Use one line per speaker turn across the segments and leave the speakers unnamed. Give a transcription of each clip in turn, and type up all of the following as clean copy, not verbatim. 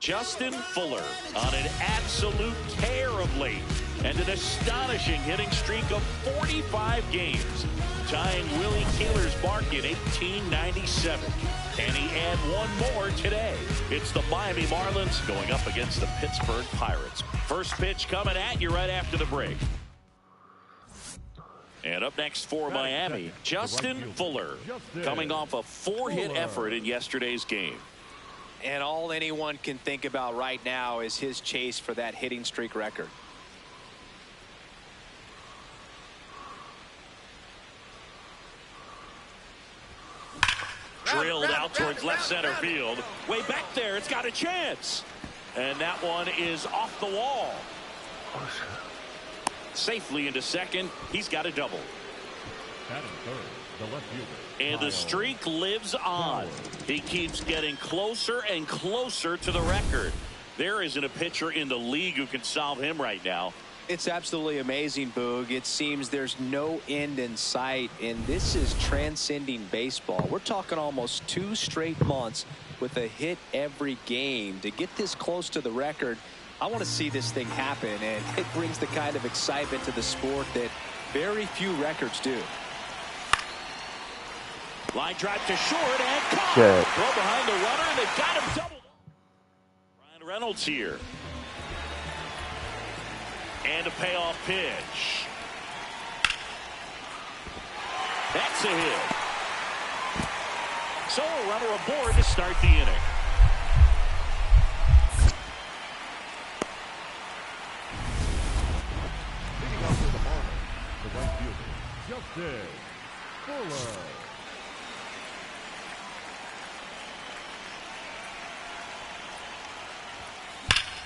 Justin Fuller on an absolute tear of late and an astonishing hitting streak of 45 games, tying Willie Keeler's mark in 1897. Can he add one more today? It's the Miami Marlins going up against the Pittsburgh Pirates. First pitch coming at you right after the break. And up next for Miami, Justin Fuller, coming off a 4-hit effort in yesterday's game.
And all anyone can think about right now is his chase for that hitting streak record.
Drilled out towards left center field. Way back there, it's got a chance. And that one is off the wall. Safely into second. He's got a double. And the streak lives on. He keeps getting closer and closer to the record. There isn't a pitcher in the league who can solve him right now.
It's absolutely amazing, Boog. It seems there's no end in sight, and this is transcending baseball. We're talking almost 2 straight months with a hit every game. To get this close to the record, I want to see this thing happen, and it brings the kind of excitement to the sport that very few records do.
Line drive to short and caught. Throw behind the runner, and they've got him double. Ryan Reynolds here. And a payoff pitch. That's a hit. So a runner aboard to start the inning.
Leading off to the Marlins, the right fielder, Justin Fuller.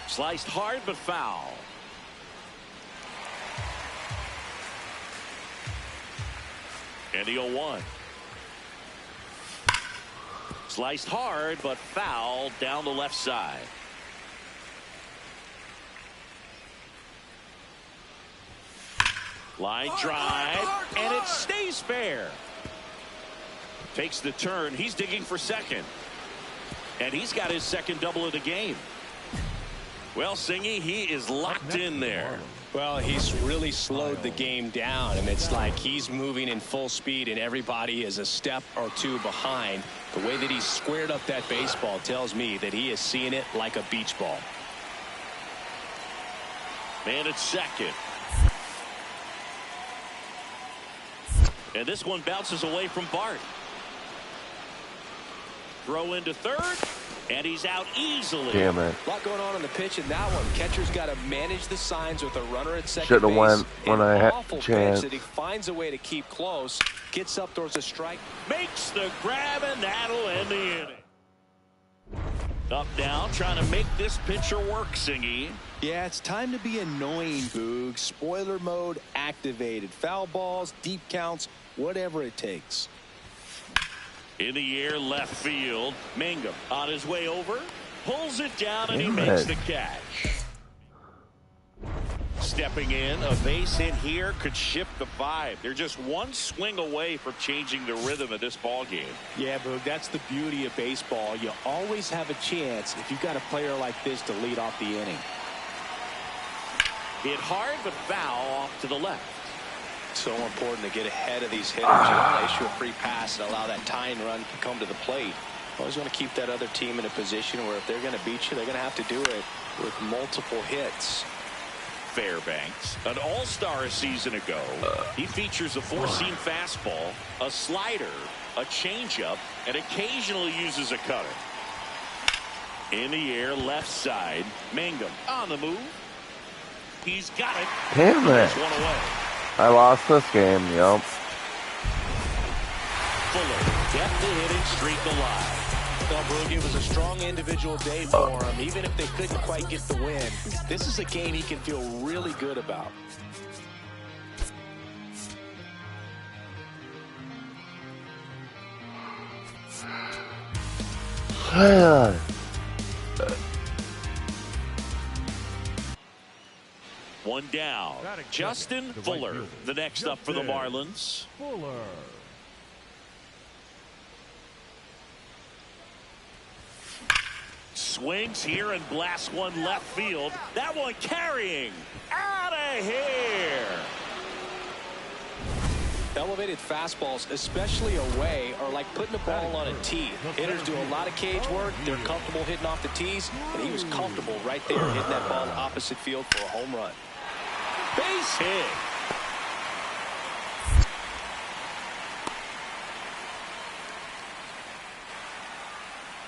Sliced hard but foul. And the 0-1. Sliced hard but foul down the left side. Line drive, and it stays fair. Takes the turn. He's digging for second. And he's got his second double of the game. Well, Singy, he is locked in there.
Well, he's really slowed the game down, and it's like he's moving in full speed, and everybody is a step or two behind. The way that he squared up that baseball tells me that he is seeing it like a beach ball.
Man at second. And this one bounces away from Bart. Throw into third, and he's out easily.
Damn it.
A lot going on in the pitch in that one. Catcher's got to manage the signs with a runner at second
Should have
base.
went when I had
Awful
a chance.
pitch that he finds a way to keep close, gets up towards a strike.
Makes the grab, and that'll end the inning. Up down, trying to make this pitcher work, Singy.
Yeah, it's time to be annoying, Boog. Spoiler mode activated. Foul balls, deep counts, whatever it takes.
In the air, left field. Mangum on his way over. Pulls it down, and he makes the catch. Stepping in, a base hit here could shift the vibe. They're just one swing away from changing the rhythm of this ball game.
Yeah, Boog, that's the beauty of baseball. You always have a chance if you've got a player like this to lead off the inning.
Hit hard, but foul off to the left.
So important to get ahead of these hitters. You want to issue a free pass and allow that tying run to come to the plate. Always want to keep that other team in a position where if they're going to beat you, they're going to have to do it with multiple hits.
Fairbanks, an all-star a season ago. He features a four-seam fastball, a slider, a changeup, and occasionally uses a cutter. In the air, left side. Mangum on the move. He's got it.
Damn it.
One away.
I lost this game, yep.
Fuller kept the hitting streak alive.
Well, Boog, it was a strong individual day for him. Even if they couldn't quite get the win, this is a game he can feel really good about.
One down. Justin Fuller, the next up for the Marlins.
Fuller.
Swings here and blasts one left field. That one carrying out of here.
Elevated fastballs, especially away, are like putting the ball on a tee. Hitters do a lot of cage work. They're comfortable hitting off the tees, and he was comfortable right there hitting that ball opposite field for a home run.
Base hit.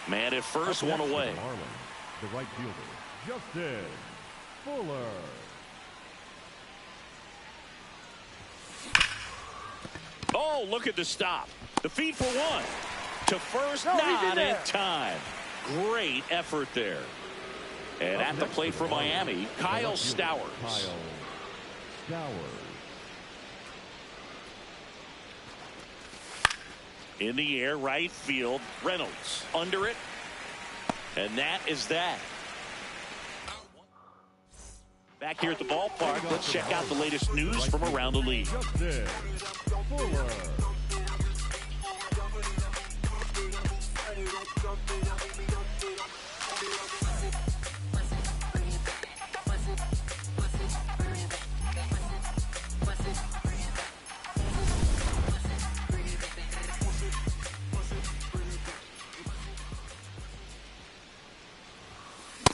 Man at first, one away.
The right fielder, Justin Fuller.
Oh, look at the stop. The feed for one. To first, not in time. Great effort there. And at the plate for Miami, Kyle Stowers.
Kyle Stowers.
In the air, right field. Reynolds under it. And that is that. Back here at the ballpark, let's check out the latest news from around the league.
Justin Fuller.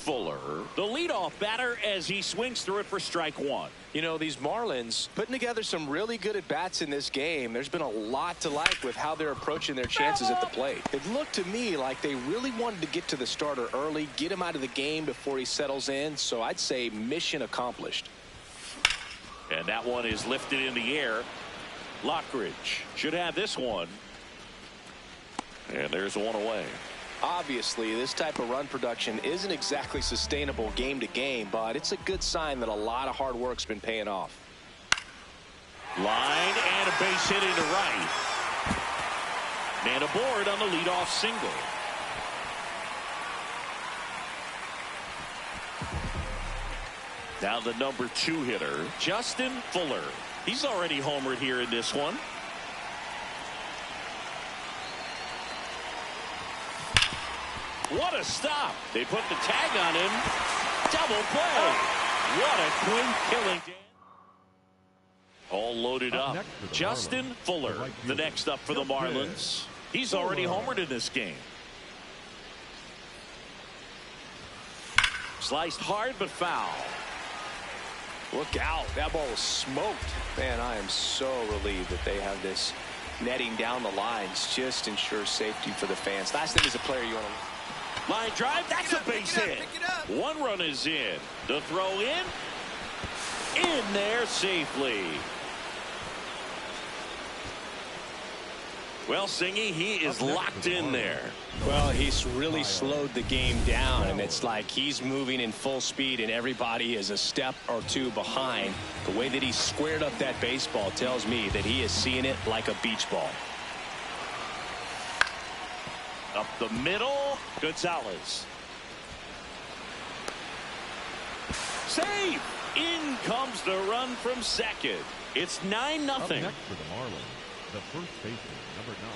Fuller, the leadoff batter, as he swings through it for strike one.
You know, these Marlins putting together some really good at-bats in this game. There's been a lot to like with how they're approaching their chances at the plate. It looked to me like they really wanted to get to the starter early, get him out of the game before he settles in. So I'd say mission accomplished.
And that one is lifted in the air. Lockridge should have this one. And there's one away.
Obviously, this type of run production isn't exactly sustainable game to game, but it's a good sign that a lot of hard work's been paying off.
Line and a base hit into right. And aboard on the leadoff single. Now the number 2 hitter, Justin Fuller. He's already homered here in this one. What a stop. They put the tag on him. Double play. What a clean killing. All loaded up. Justin Fuller, the next up for the Marlins. He's already homered in this game. Sliced hard but foul.
Look out. That ball was smoked. Man, I am so relieved that they have this netting down the lines. Just ensures safety for the fans. Last thing as a player you want to...
Line drive, that's a base hit. One run is in. The throw in there safely. Well, Singy, he is locked in there.
Well, he's really slowed the game down, and it's like he's moving in full speed, and everybody is a step or two behind. The way that he squared up that baseball tells me that he is seeing it like a beach ball.
Up the middle, Gonzalez. Save! In comes the run from second. It's 9-0.
Up next for the Marlins, the first baseman, number 9.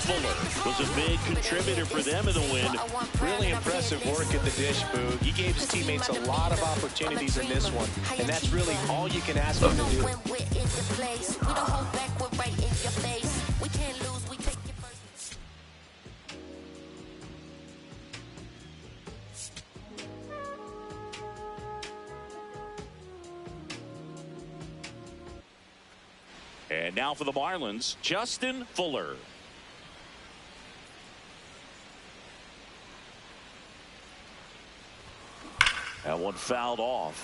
Fuller was a big contributor for them in the win.
Really impressive work at the dish, Boog. He gave his teammates a lot of opportunities in this one, and that's really all you can ask him to do.
And now for the Marlins, Justin Fuller. That one fouled off.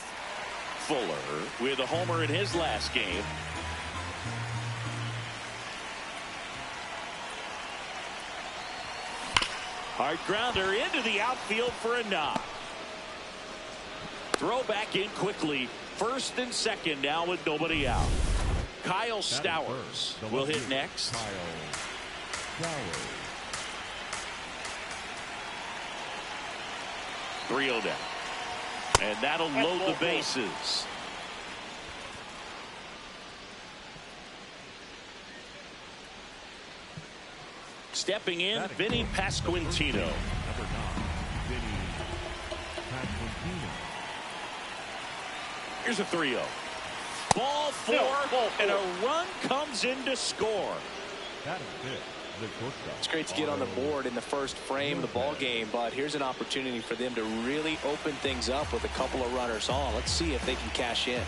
Fuller with a homer in his last game. Hard grounder into the outfield for a knock. Throw back in quickly. First and second now with nobody out. Kyle Stowers will hit next.
Kyle Stowers.
3-0 down. And that'll load the bases. Stepping in, Vinny Pasquantino.
Number 9, Vinny Pasquantino.
Here's a 3-0. Ball 4, and a run comes in to score.
That is it. The shortstop.
It's great to get on the board in the first frame of the ball game, but here's an opportunity for them to really open things up with a couple of runners on. Let's see if they can cash in.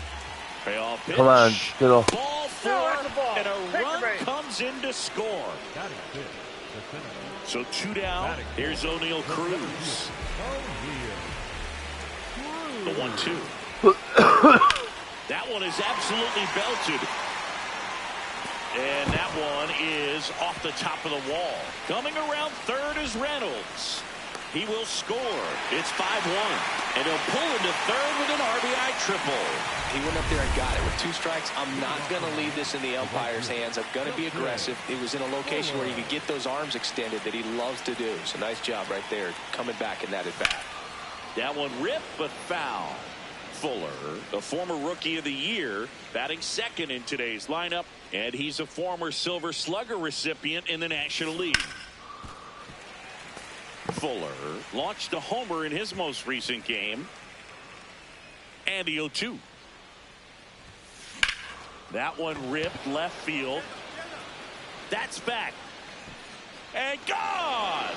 Payoff pitch.
Come on, Skittle.
Ball 4, and a run comes in to score.
That is it. The center.
So 2 down. Here's O'Neal Cruz. The 1-2. That one is absolutely belted. And that one is off the top of the wall. Coming around third is Reynolds. He will score. It's 5-1. And he'll pull into third with an RBI triple.
He went up there and got it. With 2 strikes, I'm not going to leave this in the umpire's hands. I'm going to be aggressive. It was in a location where he could get those arms extended that he loves to do. So nice job right there coming back in that at-bat.
That one ripped, but foul. Fuller, the former Rookie of the Year, batting second in today's lineup, and he's a former Silver Slugger recipient in the National League. Fuller launched a homer in his most recent game. And the 0-2. That one ripped left field. That's back. And gone!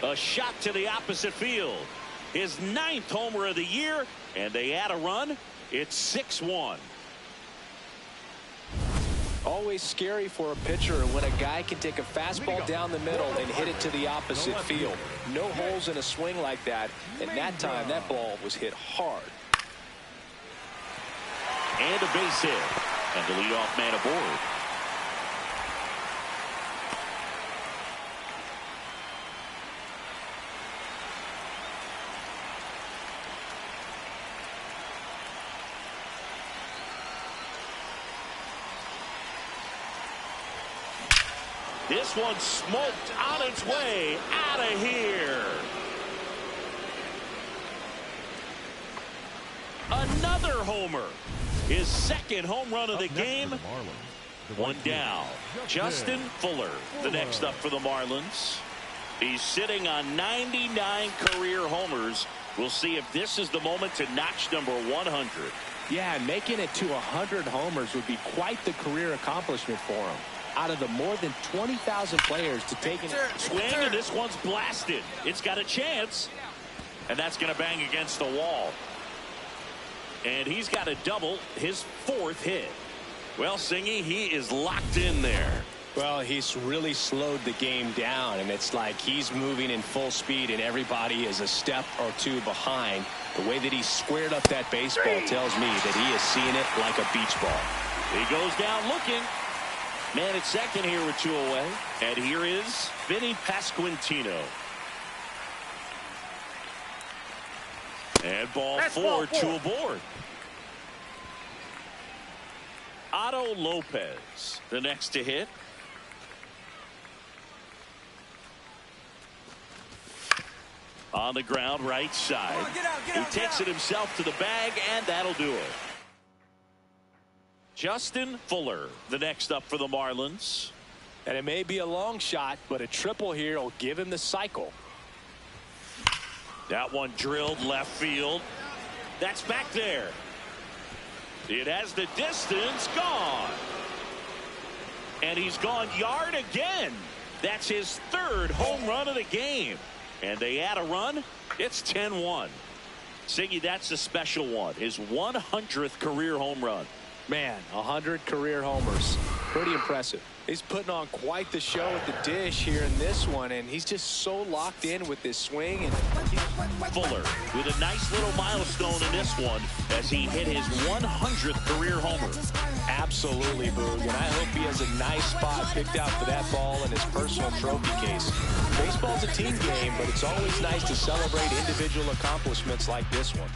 A shot to the opposite field. His 9th homer of the year, and they add a run. It's 6-1.
Always scary for a pitcher when a guy can take a fastball down the middle and hit it to the opposite field. No holes in a swing like that, and that time that ball was hit hard.
And a base hit, and the leadoff man aboard. This one smoked on its way out of here. Another homer. His 2nd home run of the game. One down. Justin Fuller, the next up for the Marlins. He's sitting on 99 career homers. We'll see if this is the moment to notch number 100.
Yeah, making it to 100 homers would be quite the career accomplishment for him. Out of the more than 20,000 players to take it.
Swing, and this one's blasted. It's got a chance. And that's going to bang against the wall. And he's got a double, his 4th hit. Well, Singy, he is locked in there.
Well, he's really slowed the game down, and it's like he's moving in full speed, and everybody is a step or 2 behind. The way that he squared up that baseball tells me that he is seeing it like a beach ball.
He goes down looking. Man at second here with 2 away. And here is Vinny Pasquantino. And ball 4, 2 aboard. Otto Lopez, the next to hit. On the ground, right side. He takes it himself to the bag, and that'll do it. Justin Fuller, the next up for the Marlins.
And it may be a long shot, but a triple here will give him the cycle.
That one drilled left field. That's back there. It has the distance, gone. And he's gone yard again. That's his 3rd home run of the game. And they add a run. It's 10-1. Siggy, that's a special one. His 100th career home run.
Man, 100 career homers. Pretty impressive. He's putting on quite the show at the dish here in this one, and he's just so locked in with this swing. And
Fuller with a nice little milestone in this one as he hit his 100th career homer.
Absolutely, Boog, and I hope he has a nice spot picked out for that ball in his personal trophy case. Baseball's a team game, but it's always nice to celebrate individual accomplishments like this one.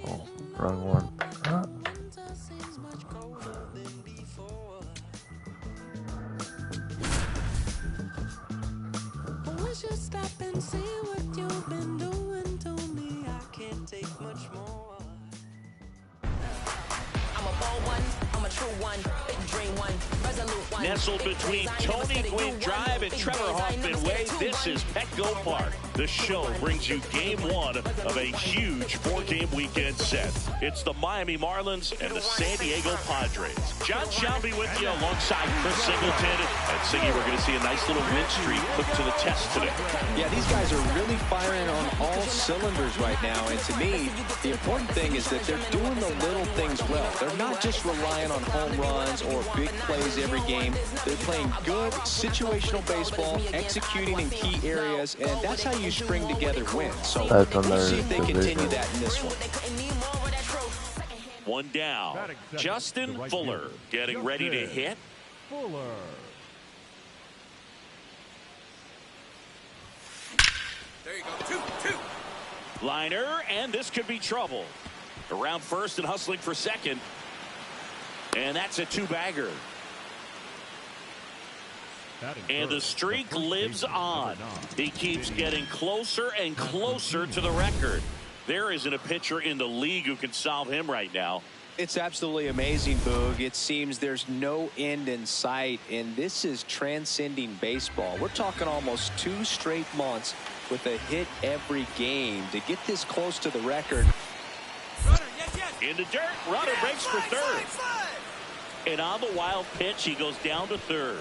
Oh, wrong one.
Stop and see what you've been doing to me. I can't take much more. I'm a bold one, I'm a true one, big dream one, resolute one.
Nestled between Tony Gwynn Drive and Trevor Hoffman Way, this is Petco Park. The show brings you game one of a huge 4-game weekend set. It's the Miami Marlins and the San Diego Padres. John Shelby with you alongside Chris Singleton. And Siggy, we're going to see a nice little win streak put to the test today.
Yeah, these guys are really firing on all cylinders right now. And to me, the important thing is that they're doing the little things well. They're not just relying on home runs or big plays every game. They're playing good situational baseball, executing in key areas, and that's how you string together wins. So we'll see if they continue that in this one.
One down. Justin Fuller getting ready to hit.
Fuller.
There you go. Two.
Liner, and this could be trouble. Around first and hustling for second. And that's a two-bagger. And the streak lives on. He keeps getting closer and closer to the record. There isn't a pitcher in the league who can solve him right now.
It's absolutely amazing, Boog. It seems there's no end in sight, and this is transcending baseball. We're talking almost 2 straight months with a hit every game. To get this close to the record.
Runner, yes.
In the dirt, runner breaks for third. And on the wild pitch, he goes down to third.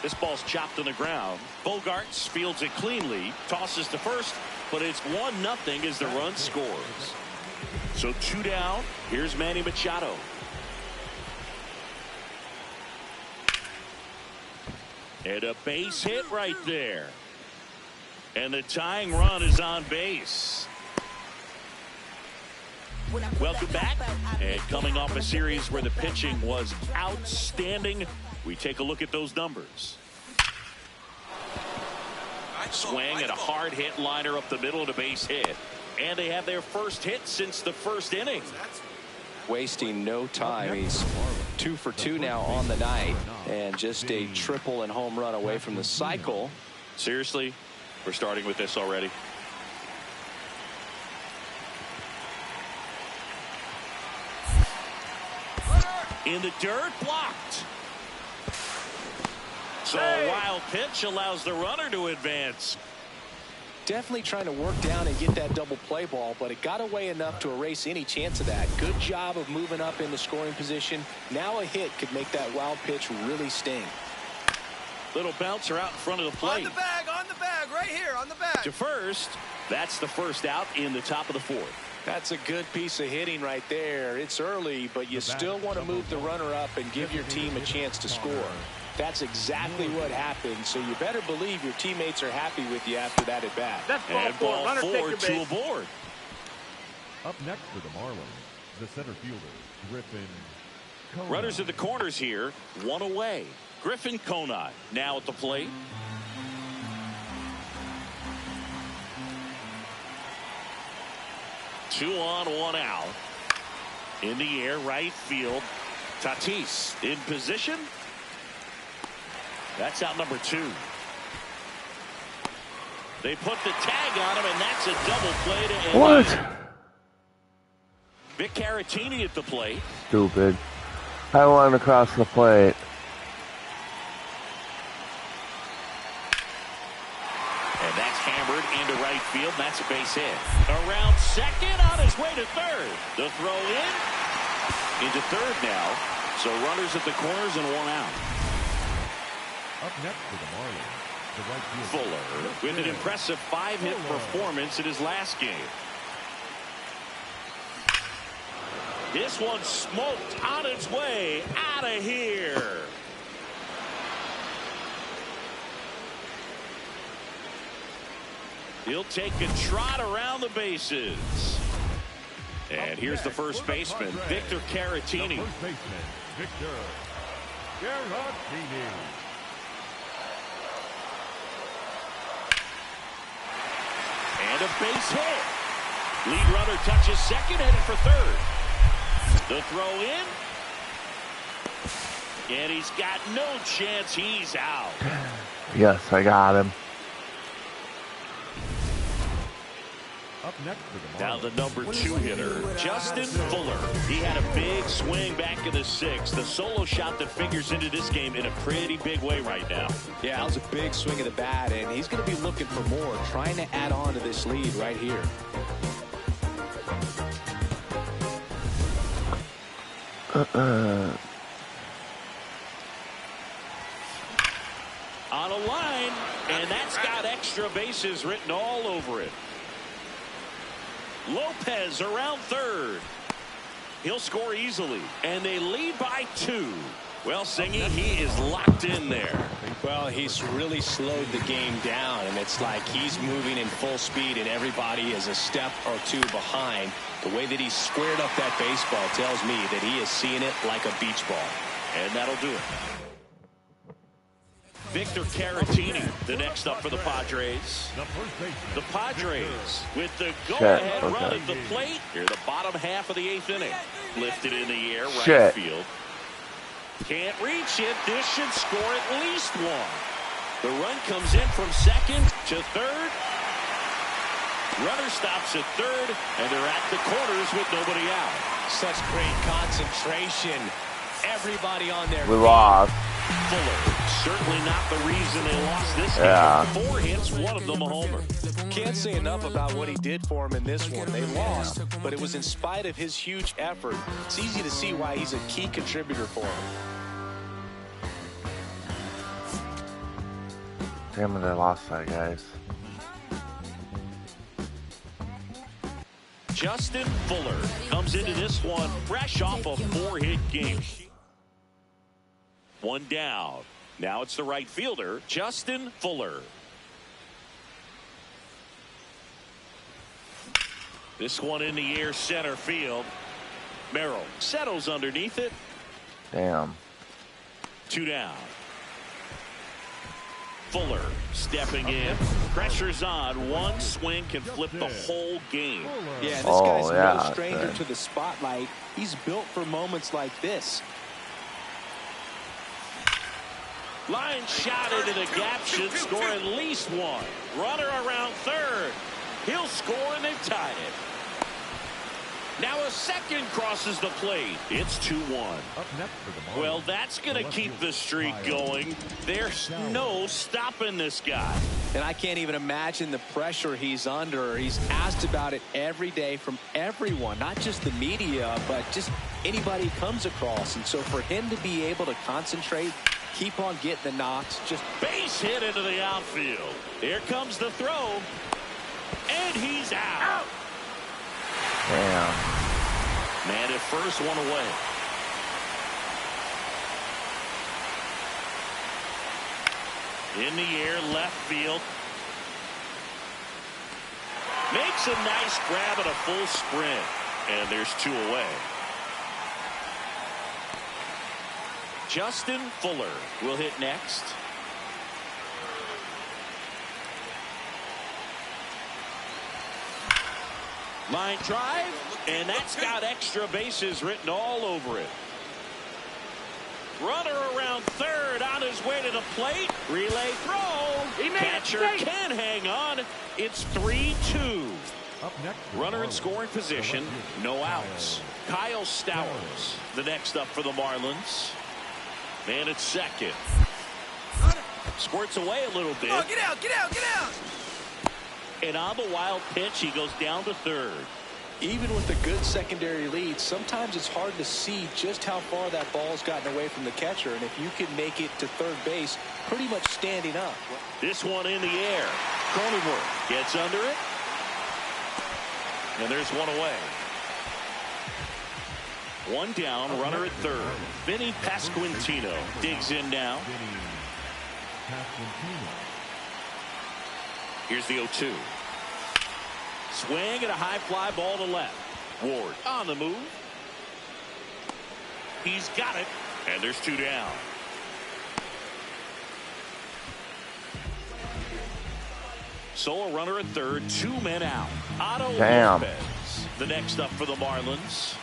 This ball's chopped on the ground. Bogarts fields it cleanly, tosses to first, but it's 1-0 as the run scores. So 2 down. Here's Manny Machado. And a base hit right there. And the tying run is on base. Welcome back. And coming off a series where the pitching was outstanding, we take a look at those numbers. Swing and a hard hit liner up the middle of the base hit. And they have their first hit since the first inning.
Wasting no time. He's 2 for 2 now on the night, and just a triple and home run away from the cycle.
Seriously, we're starting with this already. In the dirt, blocked. So a wild pitch allows the runner to advance.
Definitely trying to work down and get that double play ball, but it got away enough to erase any chance of that. Good job of moving up in the scoring position. Now a hit could make that wild pitch really sting.
Little bouncer out in front of the plate.
On the bag, right here, on the bag.
To first. That's the first out in the top of the 4th.
That's a good piece of hitting right there. It's early, but you still want to move the runner up and give your team a chance to score. That's exactly what happened, so you better believe your teammates are happy with you after that at bat.
That's
And ball 4, 2 aboard.
Up next for the Marlins, the center fielder, Griffin Conine.
Runners at the corners here, 1 away. Griffin Conine now at the plate. Two on, 1 out. In the air, right field. Tatis in position. That's out number 2. They put the tag on him, and that's a double play to end.
What?
Vic Caratini at the plate.
Stupid. I want to cross the plate.
And that's hammered into right field. And that's a base hit. Around second, on his way to third. The throw into third now. So runners at the corners and 1 out.
Up next for the Marlins, the right fielder,
Fuller with an impressive 5-hit performance in his last game. This one smoked on its way out of here. He'll take a trot around the bases. And here's the first baseman, Victor Caratini.
First baseman, Victor Caratini.
And a base hit. Lead runner touches second, headed for third. The throw in. And he's got no chance. He's out.
Yes, I got him.
Up next for the
Now the
Marlins.
number 2 hitter, Justin Fuller. He had a big swing back in the 6th. The solo shot that figures into this game in a pretty big way right now.
Yeah, that was a big swing of the bat, and he's going to be looking for more, trying to add on to this lead right here.
On a line, and that's got extra bases written all over it. Lopez around third. He'll score easily, and they lead by 2. Well, Singy, he is locked in there.
Well, he's really slowed the game down, and it's like he's moving in full speed, and everybody is a step or 2 behind. The way that he squared up that baseball tells me that he is seeing it like a beach ball.
And that'll do it. Victor Caratini, the next up for the Padres.
The first baseman,
The Padres
Victor.
with the go-ahead
Shit,
run
okay.
at the plate. Here, the bottom half of the 8th inning. Lifted in the air, right
Shit.
field. Can't reach it. This should score at least 1. The run comes in from second to third. Runner stops at third, and they're at the corners with nobody out.
Such great concentration. Everybody on their
We
feet.
lost.
Fuller, certainly not the reason they lost this
Yeah.
game. 4 hits, one of them a homer.
Can't say enough about what he did for him in this one. They lost, but it was in spite of his huge effort. It's easy to see why he's a key contributor for him.
Damn it, I lost that, guys.
Justin Fuller comes into this one fresh off a 4-hit game. 1 down. Now it's the right fielder, Justin Fuller. This one in the air, center field. Merrill settles underneath it.
Damn.
2 down. Fuller stepping in. Pressure's on. One swing can flip the whole game.
Yeah, and this
Oh,
guy's
yeah,
no stranger
okay.
to the spotlight. He's built for moments like this.
Line shot into the gap should score at least 1. Runner around third. He'll score and they've tied it. Now a second crosses the plate. It's 2-1.
Up next for the Marlins.
Well, that's going to keep the streak going. There's no stopping this guy.
And I can't even imagine the pressure he's under. He's asked about it every day from everyone, not just the media, but just anybody he comes across. And so for him to be able to concentrate, keep on getting the knocks, just
Base hit into the outfield. Here comes the throw. And he's out.
Damn.
Man at first, 1 away. In the air, left field. Makes a nice grab at a full sprint. And there's 2 away. Justin Fuller will hit next. Line drive, and that's got extra bases written all over it. Runner around third on his way to the plate. Relay throw. Catcher can hang on. It's 3-2.
Up next for the
Runner in
Marlins.
scoring position. No outs. Kyle Stowers, the next up for the Marlins. Man at second. Squirts away a little bit.
Come on, get out, get out, get out!
And on the wild pitch, he goes down to third.
even with a good secondary lead, sometimes it's hard to see just how far that ball's gotten away from the catcher. And if you can make it to third base, pretty much standing up.
This one in the air. Cronenworth gets under it. And there's one away. One down, runner at third. Vinny Pasquantino digs in now.
Pasquantino.
Here's the 0-2. Swing and a high fly ball to left. Ward on the move. He's got it, and there's 2 down. So a runner at third, 2 men out. Otto Lopez, the next up for the Marlins.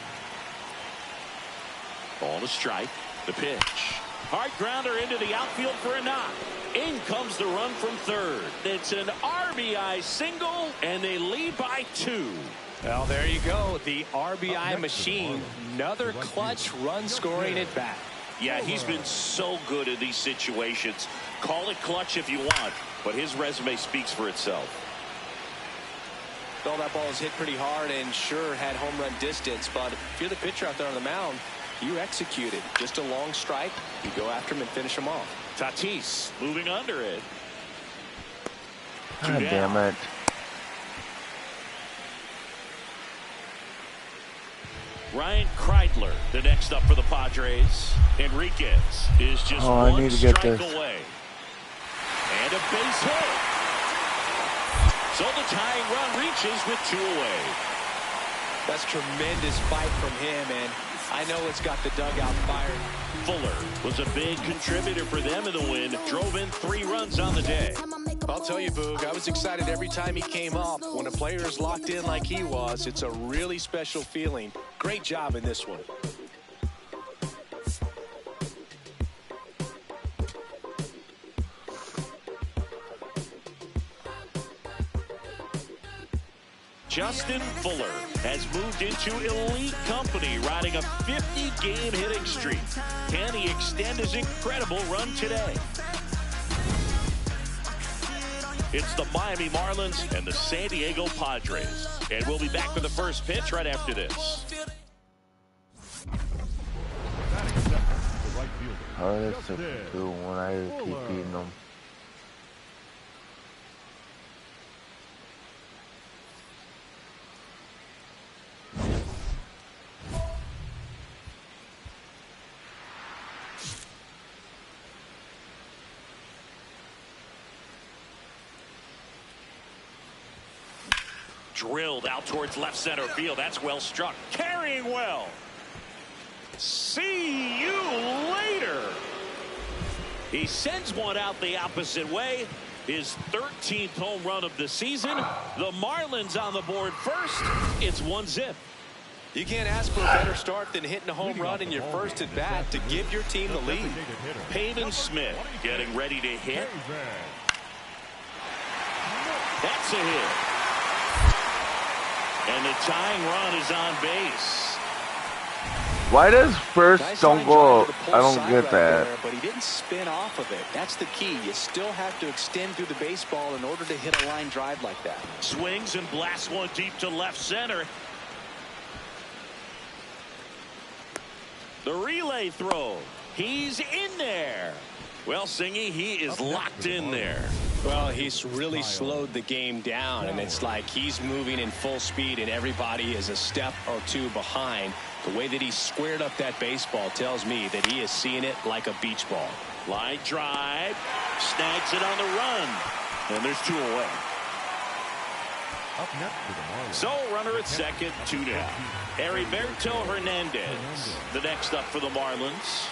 Ball to strike. The pitch. Hard grounder into the outfield for a knock. In comes the run from third. It's an RBI single, and they lead by 2.
Well, there you go. The RBI machine. Another clutch run scoring at bat.
Yeah, he's been so good in these situations. Call it clutch if you want, but his resume speaks for itself.
Well, that ball was hit pretty hard and sure had home run distance, but if you're the pitcher out there on the mound, you execute it. Just a long strike. You go after him and finish him off.
Tatis moving under it.
God damn it.
Ryan Kreidler, the next up for the Padres. Enriquez is just
I
one
need to get
strike
this.
away. And a base hit. So the tying run reaches with 2 away.
That's tremendous fight from him, and I know it's got the dugout fired.
Fuller was a big contributor for them in the win. Drove in 3 runs on the day.
I'll tell you, Boog, I was excited every time he came up. When a player is locked in like he was, it's a really special feeling. Great job in this one.
Justin Fuller has moved into elite company, riding a 50-game hitting streak. Can he extend his incredible run today? It's the Miami Marlins and the San Diego Padres. And we'll be back for the first pitch right after this.
Batting second, the right fielder.
Oh, that's so cool when I keep beating them.
Drilled out towards left center field. That's well struck. Carrying well. See you later. He sends one out the opposite way. His 13th home run of the season. The Marlins on the board first. It's 1-0.
You can't ask for a better start than hitting a home run in your first at bat to give your team the lead.
Designated hitter.
Pavin Smith getting ready to hit. That's a hit. And the tying run is on base.
Why does first
Nice
don't
line
go?
drive to the pull
I don't
side
get
right
that.
there, but he didn't spin off of it. That's the key. You still have to extend through the baseball in order to hit a line drive like that.
Swings and blasts one deep to left center. The relay throw. He's in there. Well, Singy, he is locked in there.
Well, he's really slowed the game down, and it's like he's moving in full speed, and everybody is a step or 2 behind. The way that he squared up that baseball tells me that he is seeing it like a beach ball.
Line drive. Snags it on the run. And there's 2 away.
Up next for the Marlins.
So runner at second, 2 down. Heriberto Hernandez, the next up for the Marlins.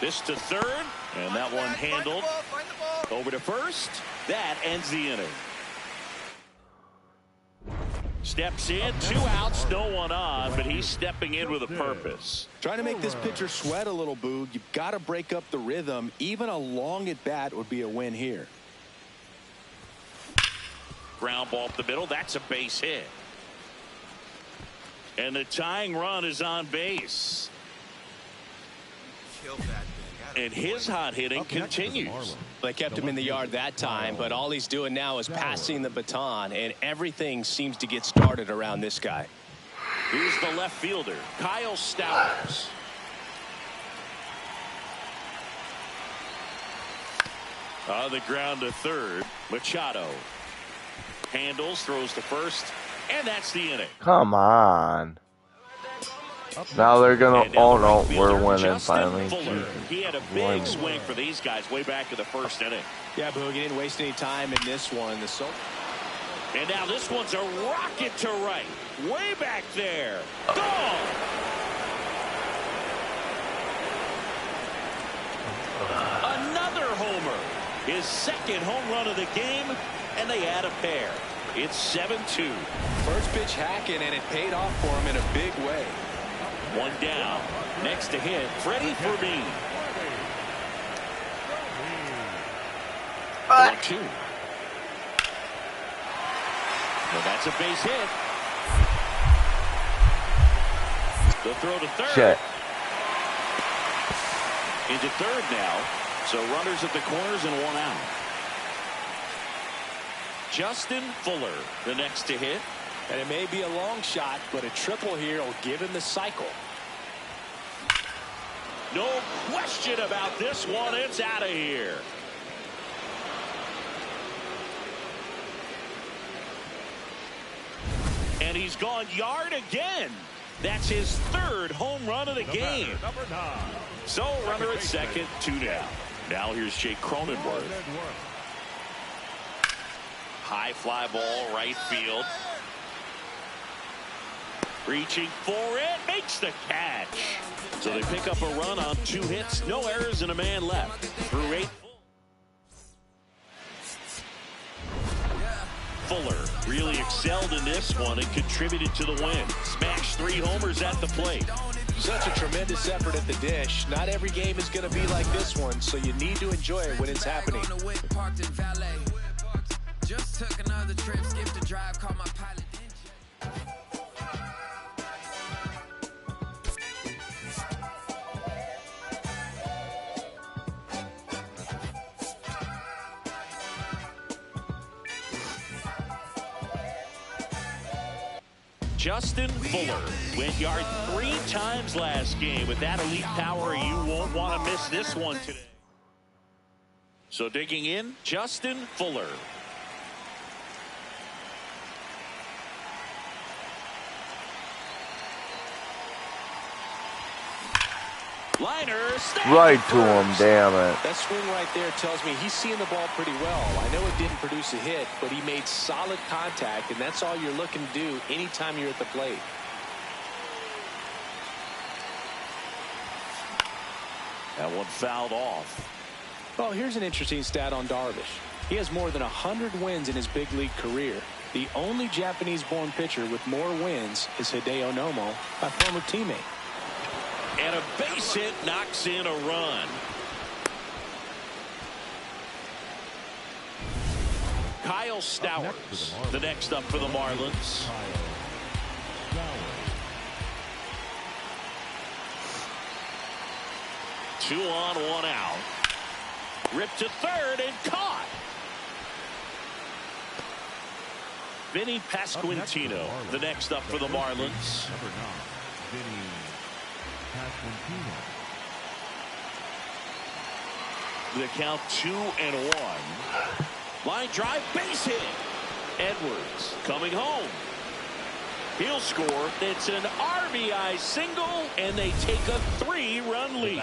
This to third, and that one handled.
Find the ball.
Over to first. That ends the inning. Steps in, 2 outs, no one on, but he's stepping in with a purpose.
Trying to make this pitcher sweat a little, Boog. You've got to break up the rhythm. Even a long at bat would be a win here.
Ground ball up the middle. That's a base hit. And the tying run is on base.
Kill that thing.
And his hot hitting
Up next for the
continues.
Marlins.
They kept him in the yard that time, but all he's doing now is passing the baton, and everything seems to get started around this guy.
Here's the left fielder, Kyle Stowers. On the ground to third, Machado. Handles, throws to first, and that's the inning.
Come on. Now they're gonna.
And down
Oh
the
no,
right fielder,
we're winning
Justin
finally.
Fuller.
Jesus.
He had a big swing for these guys way back in the first inning.
Yeah, Boog, he didn't waste any time in this one. The
And now this one's a rocket to right. Way back there. Gone. Another homer. His second home run of the game, and they add a pair. It's 7-2.
First pitch hacking, and it paid off for him in a big way.
One down. Next to hit, Freddie Fermin. 1-2. Well, that's a base hit. The throw to third.
Shit.
Into third now. So runners at the corners and one out. Justin Fuller, the next to hit.
And it may be a long shot, but a triple here will give him the cycle.
No question about this one. It's out of here. And he's gone yard again. That's his third home run of the game. So runner at second, 2 down. Now here's Jake Cronenworth. High fly ball, right field. Reaching for it, makes the catch. So they pick up a run on 2 hits, no errors, and a man left. Through 8. Fuller really excelled in this one and contributed to the win. Smashed 3 homers at the plate.
Such a tremendous effort at the dish. Not every game is going to be like this one, so you need to enjoy it when it's happening.
Just took another trip, skipped the drive, called my pilot.
Justin Fuller went yard 3 times last game. With that elite power, you won't want to miss this one today. So digging in, Justin Fuller. Liner,
Right to him, damn it.
That swing right there tells me he's seeing the ball pretty well. I know it didn't produce a hit, but he made solid contact, and that's all you're looking to do anytime you're at the plate.
That one fouled off.
Well, here's an interesting stat on Darvish. He has more than 100 wins in his big league career. The only Japanese-born pitcher with more wins is Hideo Nomo, my former teammate.
And a base hit knocks in a run. Kyle Stowers, the next up for the Marlins. 2 on, 1 out. Ripped to third and caught. Vinny Pasquantino, the next up for the Marlins.
Number 9, Vinny Pasquantino.
The count 2-1. Line drive, base hit. Edwards coming home. He'll score. It's an RBI single, and they take a 3-run lead.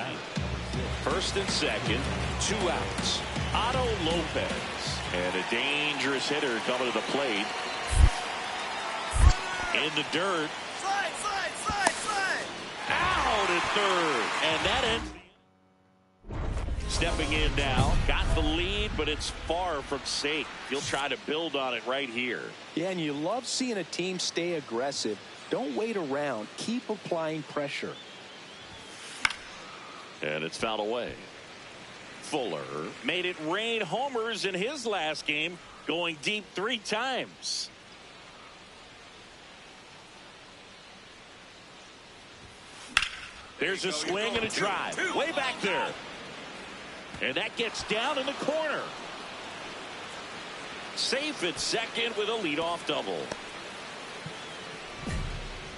First and second, 2 outs. Otto Lopez. And a dangerous hitter coming to the plate. In the dirt.
Slide, slide, slide, slide.
Out at third. And that ends. Stepping in now. Got the lead, but it's far from safe. He'll try to build on it right here.
Yeah, and you love seeing a team stay aggressive. Don't wait around. Keep applying pressure.
And it's fouled away. Fuller made it rain homers in his last game, going deep 3 times. There's a swing and a drive. Way back there. And that gets down in the corner. Safe at second with a leadoff double.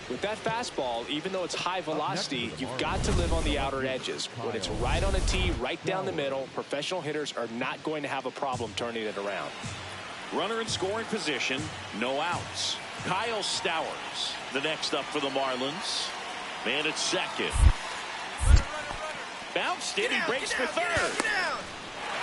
With that fastball, even though it's high velocity, you've got to live on the outer edges. When it's right on a tee, right down the middle, professional hitters are not going to have a problem turning it around.
Runner in scoring position, no outs. Kyle Stowers, the next up for the Marlins. Man at second. Bounced it, he breaks for third.
Get down.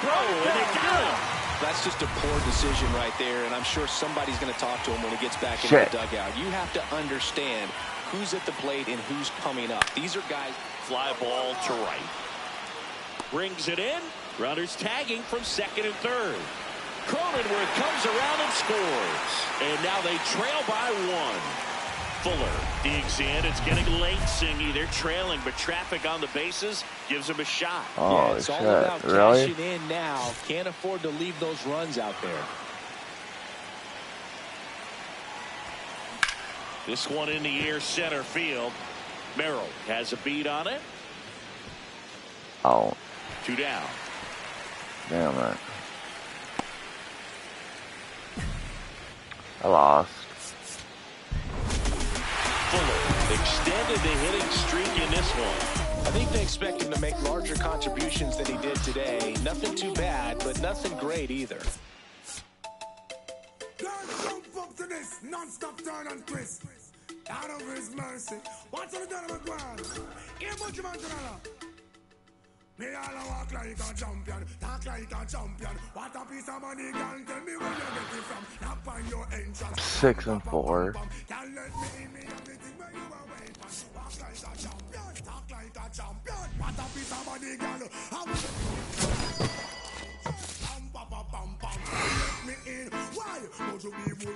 Throw, and they got him.
That's just a poor decision right there, and I'm sure somebody's going to talk to him when he gets back into
Shit.
the dugout. You have to understand who's at the plate and who's coming up. These are guys.
Fly ball to right. Brings it in. Runners tagging from second and third. Cronenworth comes around and scores. And now they trail by one. Fuller digs in. It's getting late, Singy. They're trailing, but traffic on the bases gives them a shot.
Oh,
Yeah, it's all
shit.
about
Really?
cashing in now. Can't afford to leave those runs out there.
This one in the air, center field. Merrill has a beat on it.
Oh,
2 down.
damn it. I lost.
Fuller extended the hitting streak in this one.
I think they expect him to make larger contributions than he did today. Nothing too bad, but nothing great either.
Jump up to this non-stop turn and twist. Out of his mercy. What's the done about one? Give much man to me all walk like a champion, talk like a champion. What a piece of money, girl. Tell me where you get it from. Knock on your entrance.
6 and 4.
Can't let me in me everything where you are waiting. Walk like a champion, talk like a champion. What a piece of money, girl. Let me in. Why? Would you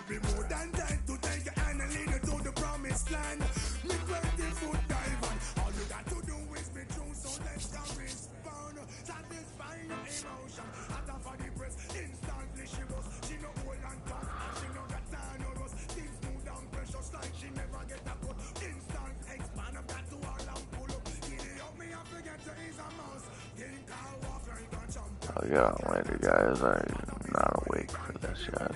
be more than that to take your hand and lead you to the promised land? Me 20-foot dive on. All you got to do is be true, so let's go respond. Satisfy your emotion. Out of the press, instantly she was. She no hold on tough, and she no got time no rust. Things smooth down precious like she never get a cut. Instant expand up that to all and pull up. Giddy up me and forget to ease a mouse. Think I'll walk like a champion.
I'll get on later, guys. I'm not awake for this yet.